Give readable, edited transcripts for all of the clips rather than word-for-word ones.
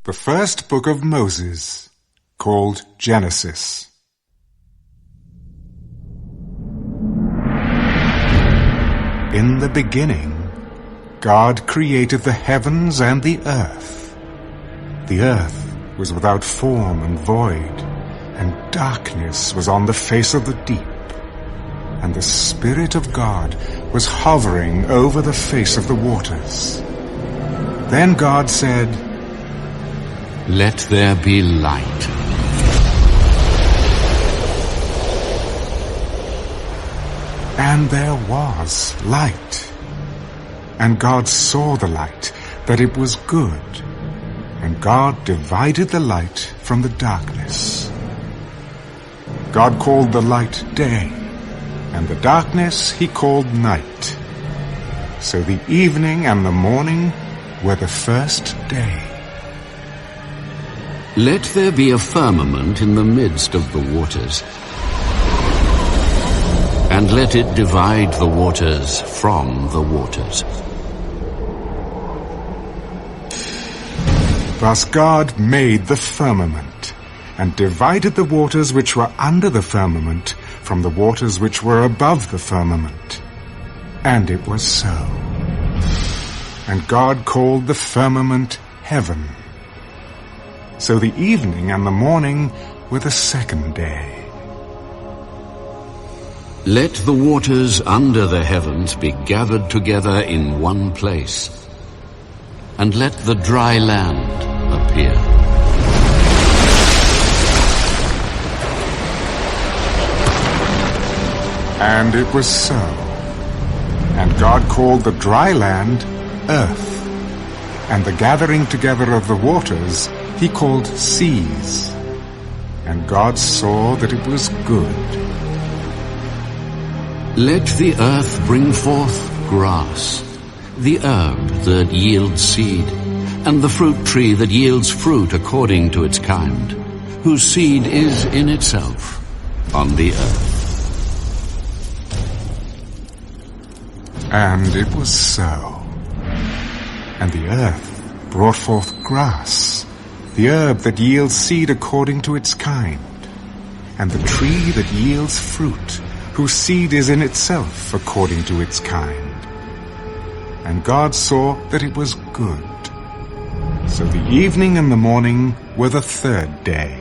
The first book of Moses, called Genesis. In the beginning, God created the heavens and the earth. The earth was without form and void, and darkness was on the face of the deep. And the Spirit of God was hovering over the face of the waters. Then God said, "Let there be light." And there was light. And God saw the light, that it was good. And God divided the light from the darkness. God called the light day, and the darkness he called night. So the evening and the morning were the first day. Let there be a firmament in the midst of the waters, and let it divide the waters from the waters. Thus God made the firmament, and divided the waters which were under the firmament from the waters which were above the firmament. And it was so. And God called the firmament heaven. So the evening and the morning were the second day. Let the waters under the heavens be gathered together in one place, and let the dry land appear. And it was so. And God called the dry land earth, and the gathering together of the waters he called seas. And God saw that it was good. Let the earth bring forth grass, the herb that yields seed, and the fruit tree that yields fruit according to its kind, whose seed is in itself on the earth. And it was so. And the earth brought forth grass, the herb that yields seed according to its kind, and the tree that yields fruit, whose seed is in itself according to its kind. And God saw that it was good. So the evening and the morning were the third day.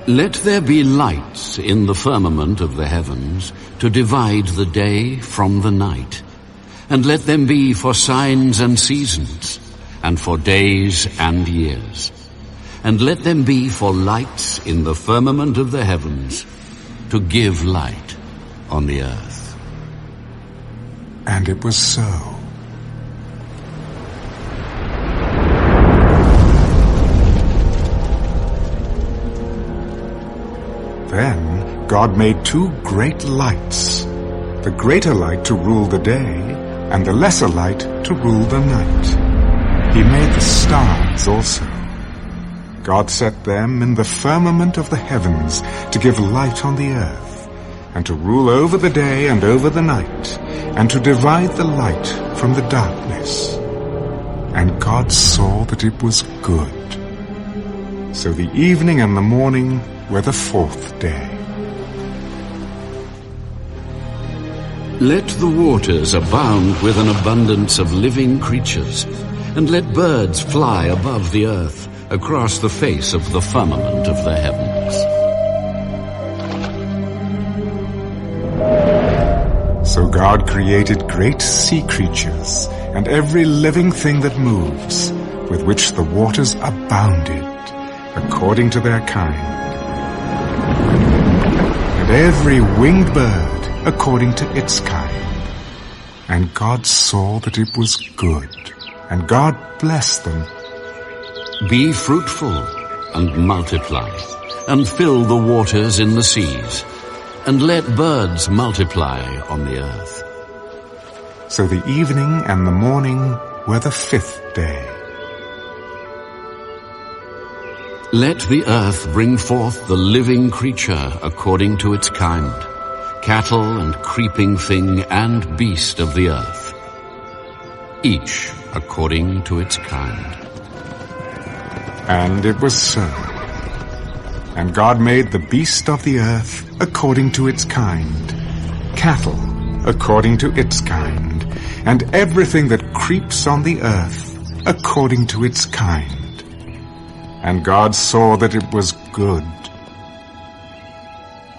Let there be lights in the firmament of the heavens to divide the day from the night, and let them be for signs and seasons, and for days and years. And let them be for lights in the firmament of the heavens, to give light on the earth. And it was so. Then God made two great lights, the greater light to rule the day, and the lesser light to rule the night. He made the stars also. God set them in the firmament of the heavens to give light on the earth, and to rule over the day and over the night, and to divide the light from the darkness. And God saw that it was good. So the evening and the morning were the fourth day. Let the waters abound with an abundance of living creatures, and let birds fly above the earth across the face of the firmament of the heavens. So God created great sea creatures, and every living thing that moves, with which the waters abounded, according to their kind. And every winged bird according to its kind. And God saw that it was good, and God blessed them. Be fruitful and multiply, and fill the waters in the seas, and let birds multiply on the earth. So the evening and the morning were the fifth day. Let the earth bring forth the living creature according to its kind, cattle and creeping thing and beast of the earth, each according to its kind. And it was so. And God made the beast of the earth according to its kind, cattle according to its kind, and everything that creeps on the earth according to its kind. And God saw that it was good.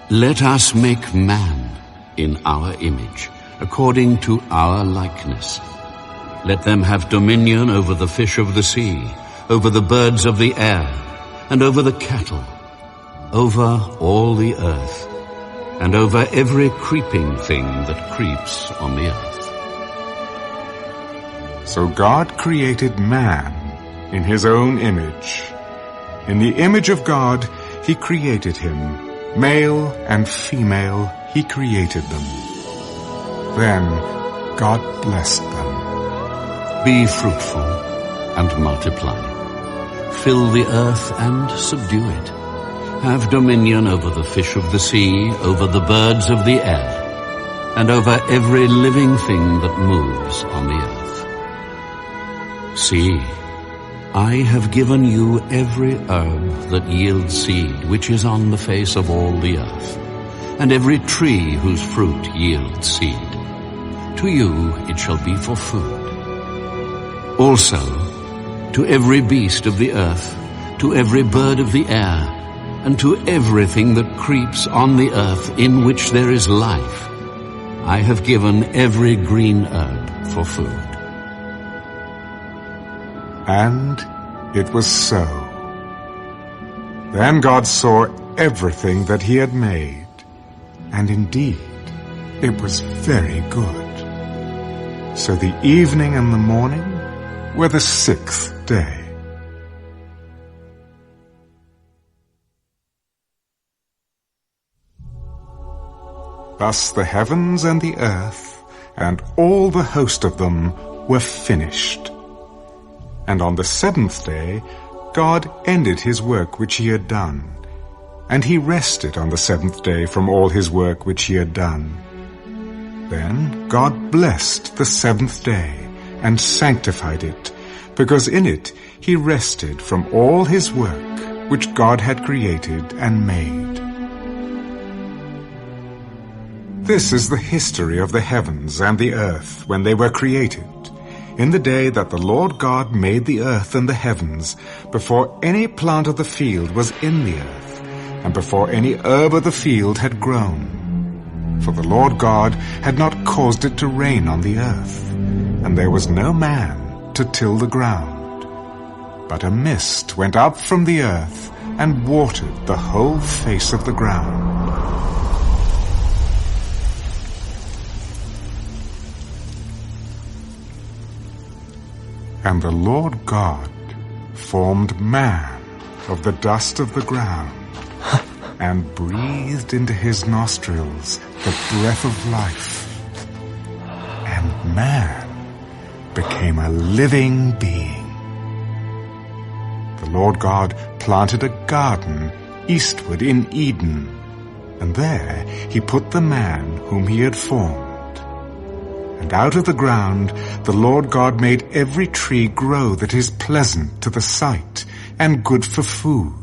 Let us make man in our image, according to our likeness. Let them have dominion over the fish of the sea, over the birds of the air, and over the cattle, over all the earth, and over every creeping thing that creeps on the earth. So God created man in his own image. In the image of God he created him. Male and female he created them. Then God blessed them. Be fruitful and multiply. Fill the earth and subdue it. Have dominion over the fish of the sea, over the birds of the air, and over every living thing that moves on the earth. See, I have given you every herb that yields seed, which is on the face of all the earth, and every tree whose fruit yields seed. To you it shall be for food. Also, to every beast of the earth, to every bird of the air, and to everything that creeps on the earth in which there is life, I have given every green herb for food. And it was so. Then God saw everything that he had made, and indeed it was very good. So the evening and the morning were the 6th day. Thus the heavens and the earth, and all the host of them, were finished. And on the 7th day God ended his work which he had done, and he rested on the 7th day from all his work which he had done. Then God blessed the 7th day, and sanctified it, because in it he rested from all his work which God had created and made. This is the history of the heavens and the earth when they were created, in the day that the Lord God made the earth and the heavens, before any plant of the field was in the earth, and before any herb of the field had grown. For the Lord God had not caused it to rain on the earth, and there was no man to till the ground. But a mist went up from the earth and watered the whole face of the ground. And the Lord God formed man of the dust of the ground, and breathed into his nostrils the breath of life. And man became a living being. The Lord God planted a garden eastward in Eden, and there he put the man whom he had formed. And out of the ground the Lord God made every tree grow that is pleasant to the sight and good for food.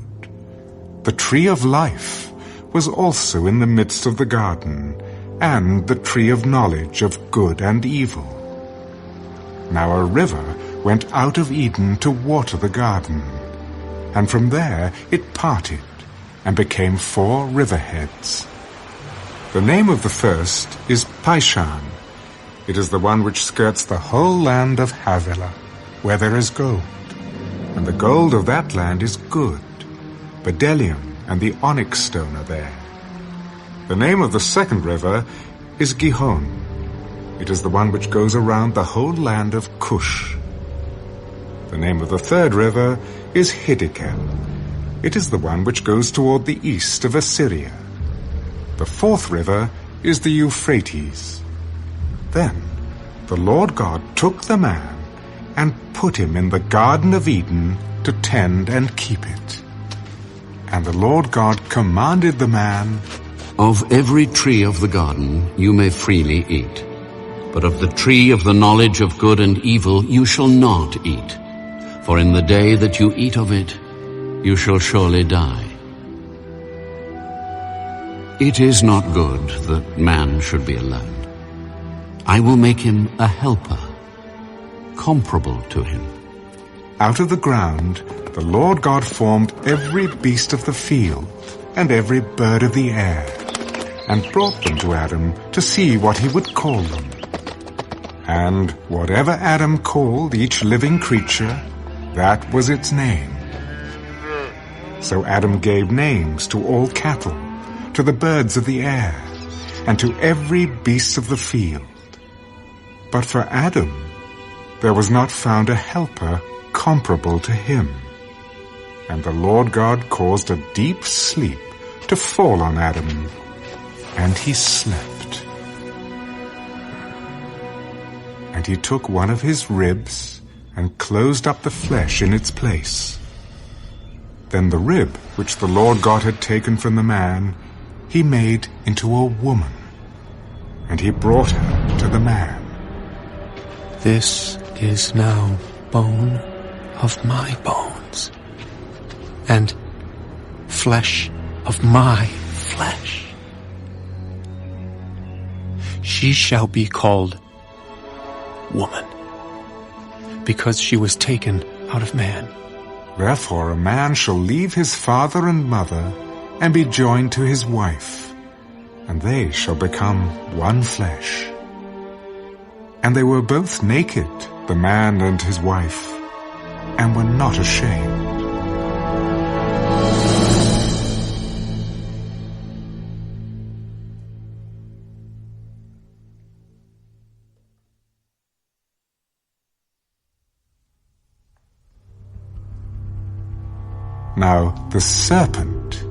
The tree of life was also in the midst of the garden, and the tree of knowledge of good and evil. Now a river went out of Eden to water the garden, and from there it parted and became 4 riverheads. The name of the first is Pishon. It is the one which skirts the whole land of Havilah, where there is gold. And the gold of that land is good. Bdellium and the onyx stone are there. The name of the second river is Gihon. It is the one which goes around the whole land of Cush. The name of the third river is Hiddekel. It is the one which goes toward the east of Assyria. The fourth river is the Euphrates. Then the Lord God took the man and put him in the Garden of Eden to tend and keep it. And the Lord God commanded the man, Of every tree of the garden you may freely eat, but of the tree of the knowledge of good and evil you shall not eat. For in the day that you eat of it, you shall surely die. It is not good that man should be alone. I will make him a helper, comparable to him. Out of the ground the Lord God formed every beast of the field and every bird of the air, and brought them to Adam to see what he would call them. And whatever Adam called each living creature, that was its name. So Adam gave names to all cattle, to the birds of the air, and to every beast of the field. But for Adam there was not found a helper comparable to him. And the Lord God caused a deep sleep to fall on Adam, and he slept. And he took one of his ribs and closed up the flesh in its place. Then the rib which the Lord God had taken from the man, he made into a woman, and he brought her to the man. This is now bone of my bones, and flesh of my flesh. She shall be called woman, because she was taken out of man. Therefore a man shall leave his father and mother, and be joined to his wife, and they shall become one flesh. And they were both naked, the man and his wife, and were not ashamed. Now the serpent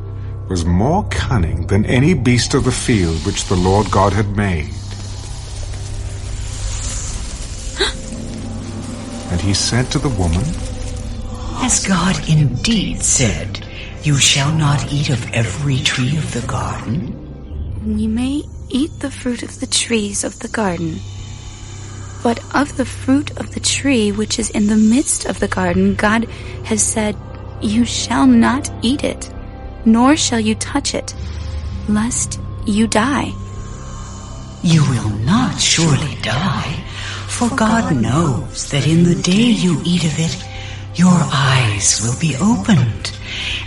was more cunning than any beast of the field which the Lord God had made. And he said to the woman, Has God indeed said, You shall not eat of every tree of the garden? We may eat the fruit of the trees of the garden, but of the fruit of the tree which is in the midst of the garden, God has said, You shall not eat it, nor shall you touch it, lest you die. You will not surely die, for God knows that in the day you eat of it, your eyes will be opened,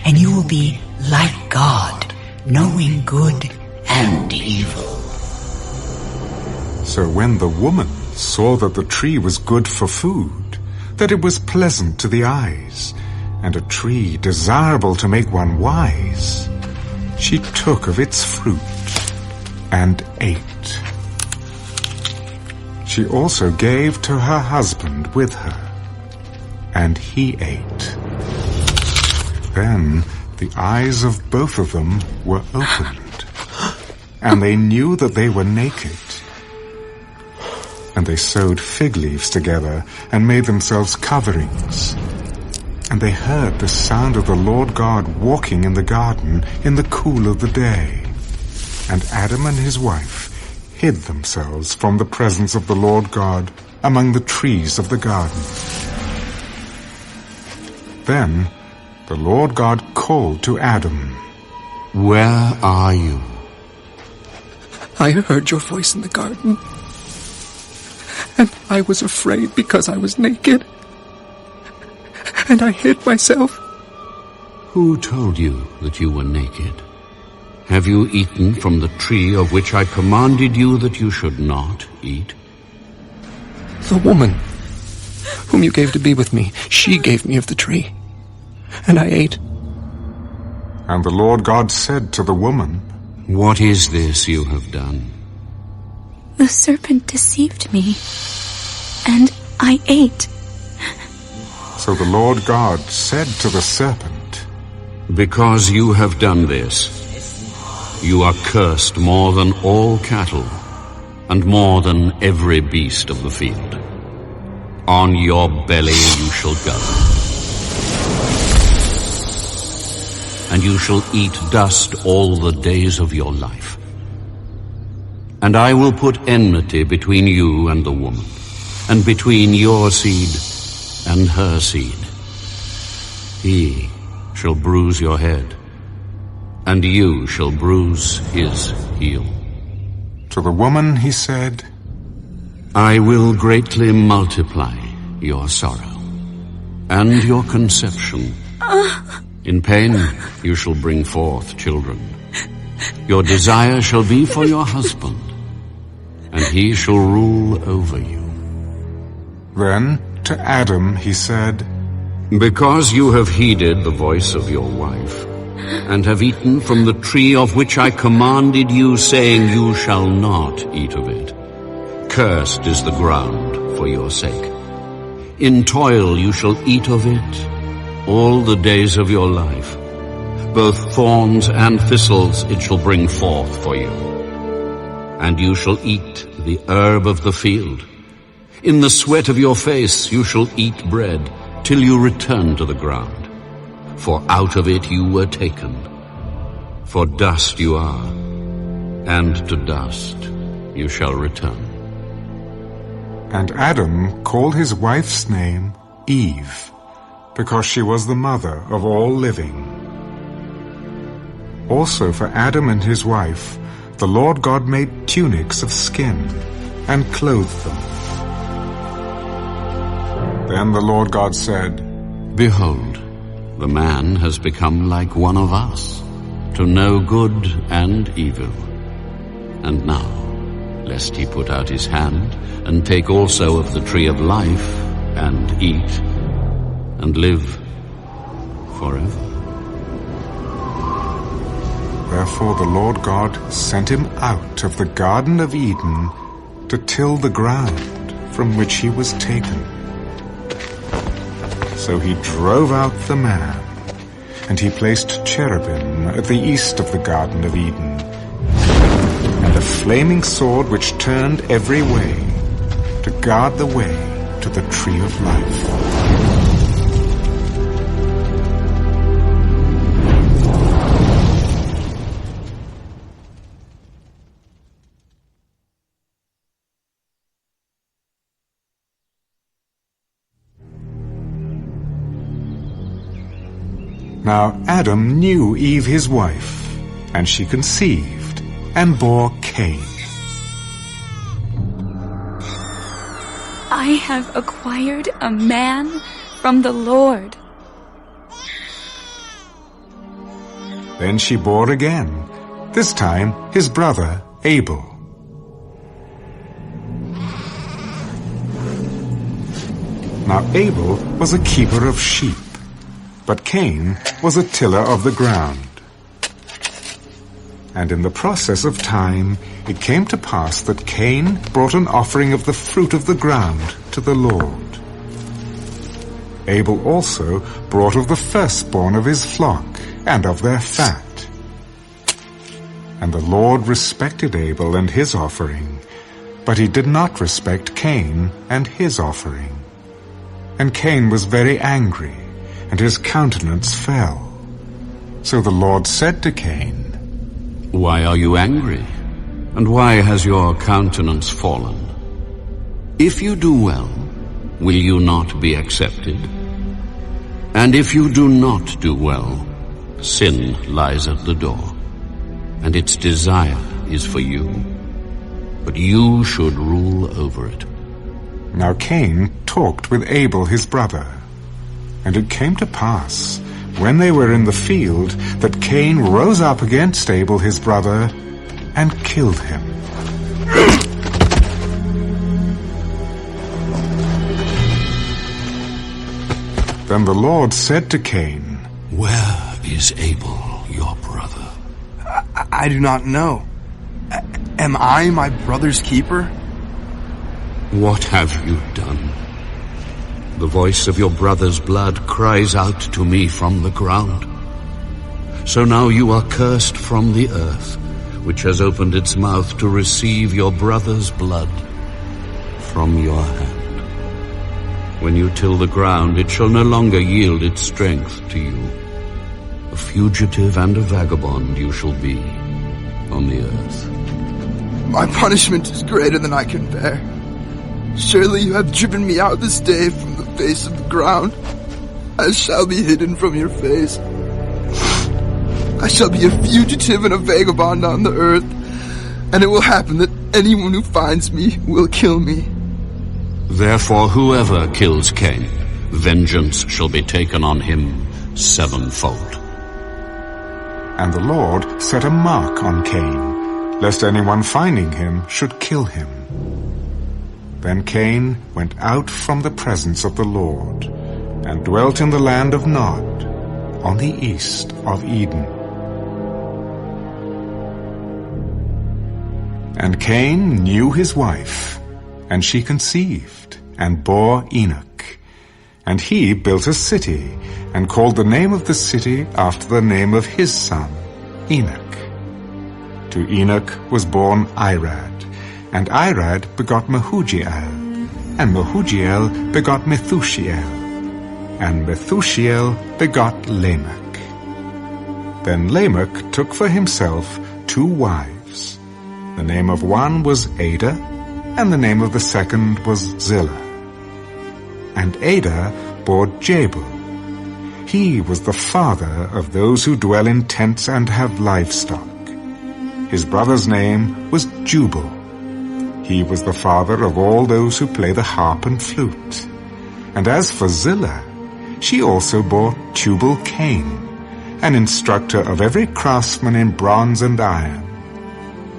and you will be like God, knowing good and evil. So when the woman saw that the tree was good for food, that it was pleasant to the eyes, and a tree desirable to make one wise, she took of its fruit and ate. She also gave to her husband with her, and he ate. Then the eyes of both of them were opened, and they knew that they were naked. And they sewed fig leaves together and made themselves coverings. And they heard the sound of the Lord God walking in the garden in the cool of the day. And Adam and his wife hid themselves from the presence of the Lord God among the trees of the garden. Then the Lord God called to Adam, Where are you? I heard your voice in the garden, and I was afraid because I was naked, and I hid myself. Who told you that you were naked? Have you eaten from the tree of which I commanded you that you should not eat? The woman whom you gave to be with me, she gave me of the tree, and I ate. And the Lord God said to the woman, What is this you have done? The serpent deceived me, and I ate. So the Lord God said to the serpent, Because you have done this, you are cursed more than all cattle, and more than every beast of the field. On your belly you shall go, and you shall eat dust all the days of your life. And I will put enmity between you and the woman, and between your seed and her seed. He shall bruise your head, and you shall bruise his heel. To the woman he said, I will greatly multiply your sorrow and your conception. In pain you shall bring forth children. Your desire shall be for your husband, and he shall rule over you. Then to Adam he said, Because you have heeded the voice of your wife, and have eaten from the tree of which I commanded you, saying, You shall not eat of it. Cursed is the ground for your sake. In toil you shall eat of it all the days of your life. Both thorns and thistles it shall bring forth for you. And you shall eat the herb of the field. In the sweat of your face you shall eat bread, till you return to the ground. For out of it you were taken. For dust you are, and to dust you shall return. And Adam called his wife's name Eve, because she was the mother of all living. Also for Adam and his wife, the Lord God made tunics of skin, and clothed them. Then the Lord God said, Behold, the man has become like one of us, to know good and evil. And now, lest he put out his hand, and take also of the tree of life, and eat, and live forever. Therefore the Lord God sent him out of the Garden of Eden to till the ground from which he was taken. So he drove out the man, and he placed cherubim at the east of the Garden of Eden, and a flaming sword which turned every way, to guard the way to the tree of life. Now Adam knew Eve his wife, and she conceived, and bore Cain. I have acquired a man from the Lord. Then she bore again, this time his brother Abel. Now Abel was a keeper of sheep, but Cain was a tiller of the ground. And in the process of time, it came to pass that Cain brought an offering of the fruit of the ground to the Lord. Abel also brought of the firstborn of his flock and of their fat. And the Lord respected Abel and his offering, but he did not respect Cain and his offering. And Cain was very angry, and his countenance fell. So the Lord said to Cain, Why are you angry? And why has your countenance fallen? If you do well, will you not be accepted? And if you do not do well, sin lies at the door, and its desire is for you, but you should rule over it. Now Cain talked with Abel his brother. And it came to pass, when they were in the field, that Cain rose up against Abel his brother, and killed him. Then the Lord said to Cain, Where is Abel, your brother? I do not know. Am I my brother's keeper? What have you done? The voice of your brother's blood cries out to me from the ground. So now you are cursed from the earth, which has opened its mouth to receive your brother's blood from your hand. When you till the ground, it shall no longer yield its strength to you. A fugitive and a vagabond you shall be on the earth. My punishment is greater than I can bear. Surely you have driven me out this day from the face of the ground. I shall be hidden from your face. I shall be a fugitive and a vagabond on the earth, and it will happen that anyone who finds me will kill me. Therefore whoever kills Cain, vengeance shall be taken on him sevenfold. And the Lord set a mark on Cain, lest anyone finding him should kill him. Then Cain went out from the presence of the Lord, and dwelt in the land of Nod, on the east of Eden. And Cain knew his wife, and she conceived, and bore Enoch. And he built a city, and called the name of the city after the name of his son, Enoch. To Enoch was born Irad, and Irad begot Mehujael, and Mehujael begot Methushael, and Methushael begot Lamech. Then Lamech took for himself 2 wives. The name of one was Ada, and the name of the second was Zillah. And Ada bore Jabal. He was the father of those who dwell in tents and have livestock. His brother's name was Jubal. He was the father of all those who play the harp and flute. And as for Zillah, she also bore Tubal-Cain, an instructor of every craftsman in bronze and iron.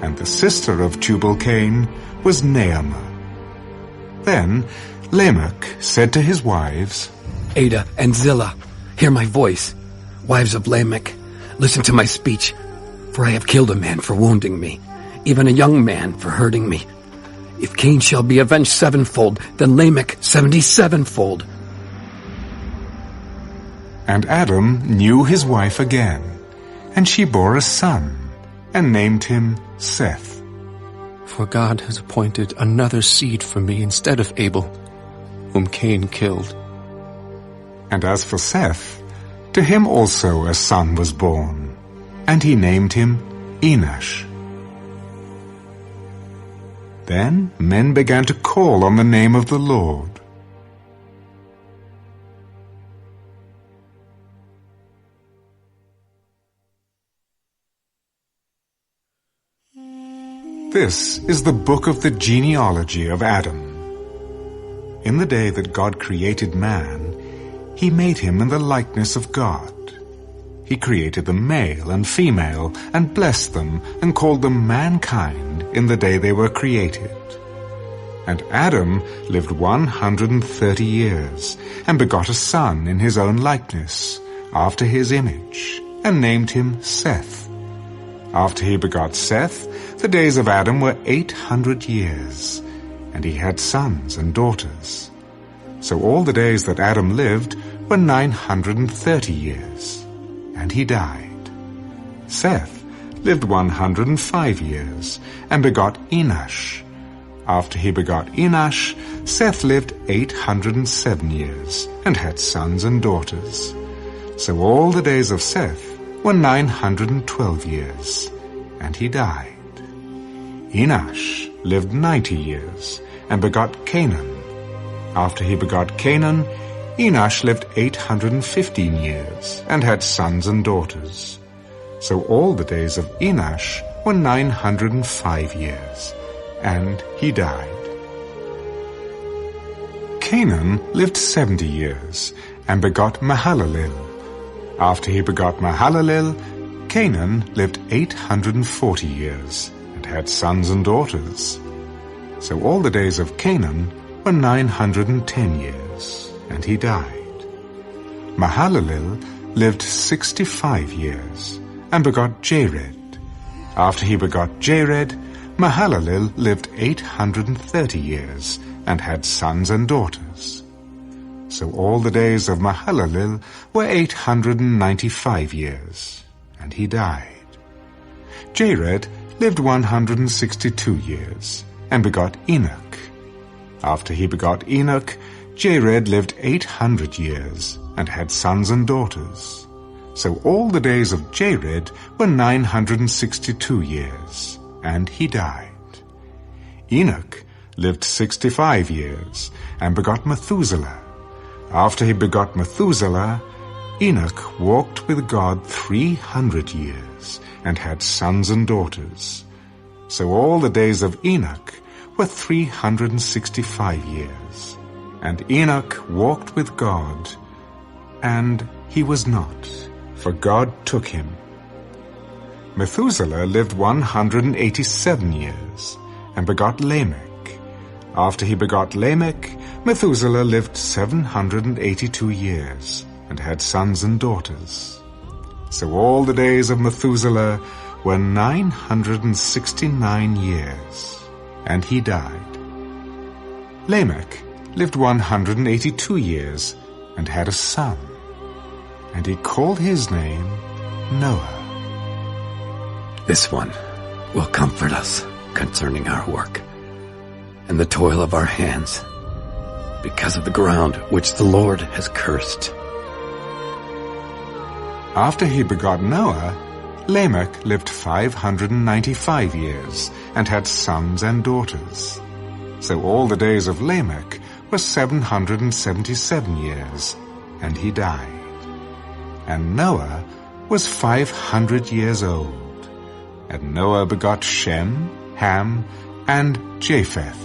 And the sister of Tubal-Cain was Naamah. Then Lamech said to his wives, Ada and Zillah, hear my voice. Wives of Lamech, listen to my speech, for I have killed a man for wounding me, even a young man for hurting me. If Cain shall be avenged 7-fold, then Lamech 77-fold. And Adam knew his wife again, and she bore a son, and named him Seth. For God has appointed another seed for me instead of Abel, whom Cain killed. And as for Seth, to him also a son was born, and he named him Enosh. Then men began to call on the name of the Lord. This is the book of the genealogy of Adam. In the day that God created man, he made him in the likeness of God. He created them male and female, and blessed them, and called them mankind in the day they were created. And Adam lived 130 years, and begot a son in his own likeness, after his image, and named him Seth. After he begot Seth, the days of Adam were 800 years, and he had sons and daughters. So all the days that Adam lived were 930 years, and he died. Seth lived 105 years, and begot Enosh. After he begot Enosh, Seth lived 807 years, and had sons and daughters. So all the days of Seth were 912 years, and he died. Enosh lived 90 years, and begot Canaan. After he begot Canaan, Enosh lived 815 years, and had sons and daughters. So all the days of Enosh were 905 years, and he died. Canaan lived 70 years, and begot Mahalalel. After he begot Mahalalel, Canaan lived 840 years, and had sons and daughters. So all the days of Canaan were 910 years, and he died. Mahalalel lived 65 years, and begot Jared. After he begot Jared, Mahalalel lived 830 years, and had sons and daughters. So all the days of Mahalalel were 895 years, and he died. Jared lived 162 years, and begot Enoch. After he begot Enoch, Jared lived 800 years, and had sons and daughters. So all the days of Jared were 962 years, and he died. Enoch lived 65 years, and begot Methuselah. After he begot Methuselah, Enoch walked with God 300 years and had sons and daughters. So all the days of Enoch were 365 years. And Enoch walked with God, and he was not, for God took him. Methuselah lived 187 years and begot Lamech. After he begot Lamech, Methuselah lived 782 years and had sons and daughters. So all the days of Methuselah were 969 years, and he died. Lamech lived 182 years and had a son, and he called his name Noah. This one will comfort us concerning our work and the toil of our hands, because of the ground which the Lord has cursed. After he begot Noah, Lamech lived 595 years and had sons and daughters. So all the days of Lamech were 777 years, and he died. And Noah was 500 years old. And Noah begot Shem, Ham, and Japheth.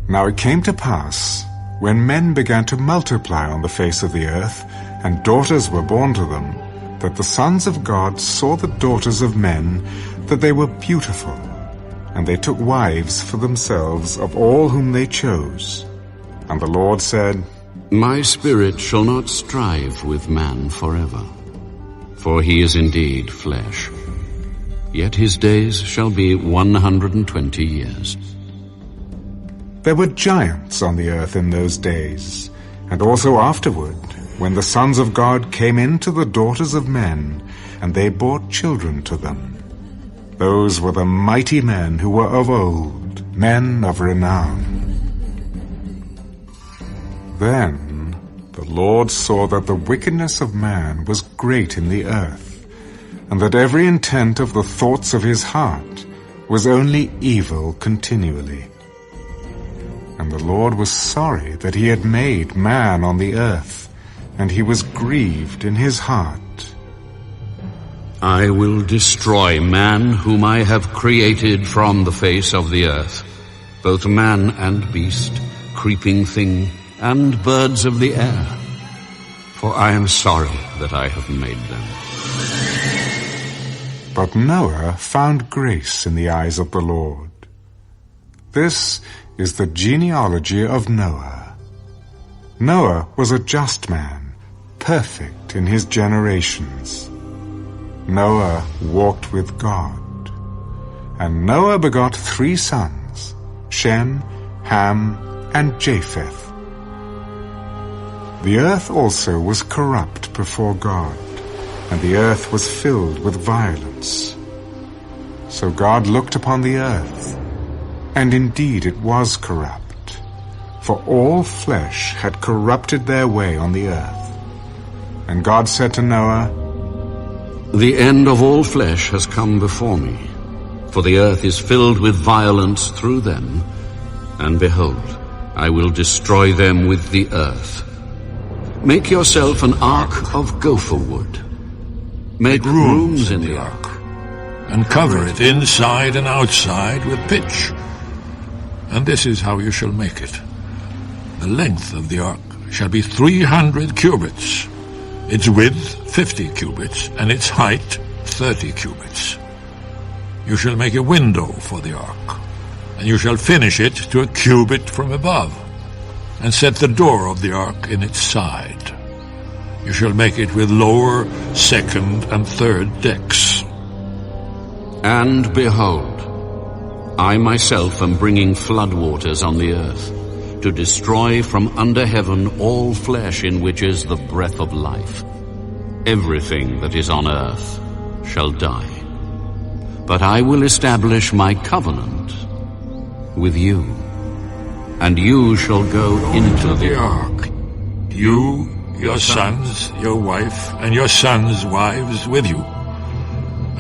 Now it came to pass, when men began to multiply on the face of the earth, and daughters were born to them, that the sons of God saw the daughters of men, that they were beautiful, and they took wives for themselves of all whom they chose. And the Lord said, My spirit shall not strive with man forever, for he is indeed flesh. Yet his days shall be 120 years. There were giants on the earth in those days, and also afterward, when the sons of God came in to the daughters of men, and they bore children to them. Those were the mighty men who were of old, men of renown. Then the Lord saw that the wickedness of man was great in the earth, and that every intent of the thoughts of his heart was only evil continually. And the Lord was sorry that he had made man on the earth, and he was grieved in his heart. I will destroy man whom I have created from the face of the earth, both man and beast, creeping thing, and birds of the air. For I am sorry that I have made them. But Noah found grace in the eyes of the Lord. This is the genealogy of Noah. Noah was a just man, perfect in his generations. Noah walked with God. And Noah begot 3 sons, Shem, Ham, and Japheth. The earth also was corrupt before God, and the earth was filled with violence. So God looked upon the earth, and indeed it was corrupt, for all flesh had corrupted their way on the earth. And God said to Noah, The end of all flesh has come before me, for the earth is filled with violence through them, and behold, I will destroy them with the earth. Make yourself an ark of gopher wood. Make rooms in the ark, and cover it inside and outside with pitch. And this is how you shall make it. The length of the ark shall be 300 cubits, its width 50 cubits, and its height 30 cubits. You shall make a window for the ark, and you shall finish it to a cubit from above, and set the door of the ark in its side. You shall make it with lower, second, and third decks. And behold, I myself am bringing floodwaters on the earth, to destroy from under heaven all flesh in which is the breath of life. Everything that is on earth shall die. But I will establish my covenant with you, and you shall go into the ark. You, your sons, your wife, and your sons' wives with you.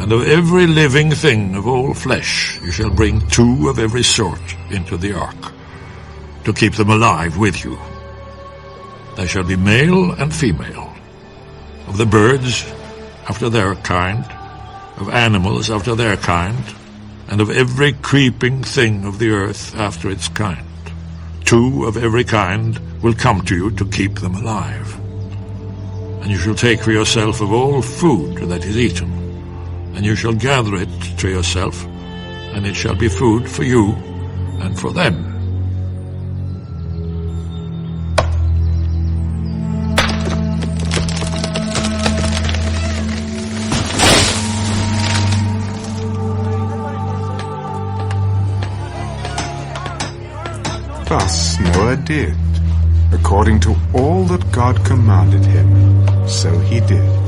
And of every living thing of all flesh you shall bring 2 of every sort into the ark, to keep them alive with you. They shall be male and female, of the birds after their kind, of animals after their kind, and of every creeping thing of the earth after its kind. 2 of every kind will come to you to keep them alive. And you shall take for yourself of all food that is eaten, and you shall gather it to yourself, and it shall be food for you and for them. Thus Noah did, according to all that God commanded him, so he did.